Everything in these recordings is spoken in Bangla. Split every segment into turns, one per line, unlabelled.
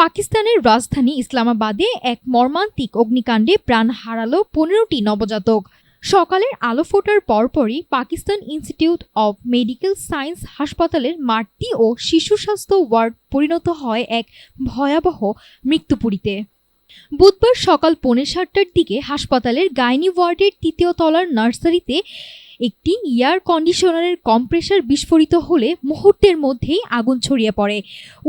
পাকিস্তানের রাজধানী ইসলামাবাদে এক মর্মান্তিক অগ্নিকাণ্ডে প্রাণ হারালো ১৫টি নবজাতক। সকালের আলো ফোটার পরপরই Pakistan institute of medical science হাসপাতালের মাতৃ ও শিশু স্বাস্থ্য ওয়ার্ড পরিণত হয় এক ভয়াবহ মৃত্যুপুরীতে। বুধবার সকাল 7:30টার দিকে হাসপাতালের গাইনি ওয়ার্ডের ৩য় তলার নার্সারিতে একটি এয়ার কন্ডিশনারের কম্প্রেসার বিস্ফোরিত হলে মুহূর্তের মধ্যেই আগুন ছড়িয়ে পড়ে।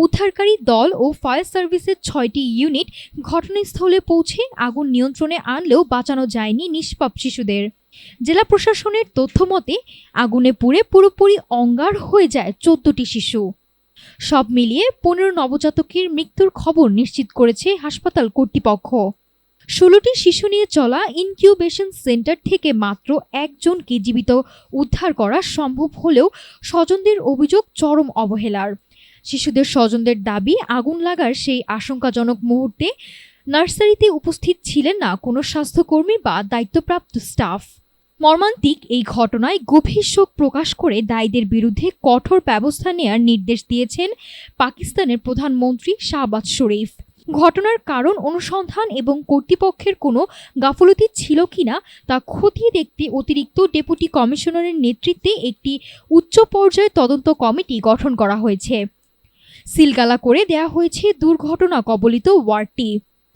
উদ্ধারকারী দল ও ফায়ার সার্ভিসের ৬টি ইউনিট ঘটনাস্থলে পৌঁছে আগুন নিয়ন্ত্রণে আনলেও বাঁচানো যায়নি নিষ্পাপ শিশুদের। জেলা প্রশাসনের তথ্যমতে আগুনে পুড়ে পুরোপুরি অঙ্গার হয়ে যায় ১৪টি শিশু। সব মিলিয়ে ১৫ নবজাতকের মৃত্যুর খবর নিশ্চিত করেছে হাসপাতাল কর্তৃপক্ষ। ১৬টি শিশু নিয়ে চলা ইনকিউবেশন সেন্টার থেকে মাত্র একজনকে জীবিত উদ্ধার করা সম্ভব হলেও স্বজনদের অভিযোগ চরম অবহেলার। শিশুদের স্বজনদের দাবি, আগুন লাগার সেই আশঙ্কাজনক মুহূর্তে নার্সারিতে উপস্থিত ছিলেন না কোনো স্বাস্থ্যকর্মী বা দায়িত্বপ্রাপ্ত স্টাফ। মর্মান্তিক এই ঘটনায় গভীর শোক প্রকাশ করে দায়ীদের বিরুদ্ধে কঠোর ব্যবস্থা নেওয়ার নির্দেশ দিয়েছেন পাকিস্তানের প্রধানমন্ত্রী শাহবাজ শরীফ। ঘটনার কারণ অনুসন্ধান এবং কর্তৃপক্ষের কোনো গাফলতি ছিল কিনা তা খতিয়ে দেখতে অতিরিক্ত ডেপুটি কমিশনারের নেতৃত্বে একটি উচ্চ পর্যায়ের তদন্ত কমিটি গঠন করা হয়েছে। সিলগালা করে দেয়া হয়েছে দুর্ঘটনা কবলিত ওয়ার্ডটি।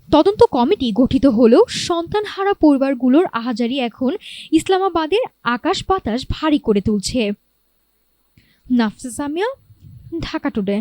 তদন্ত কমিটি গঠিত হলেও সন্তানহারা পরিবারগুলোর আহাজারি এখন ইসলামাবাদের আকাশ বাতাস ভারী করে তুলছে। নাফসা সামিয়া, ঢাকা টুডে।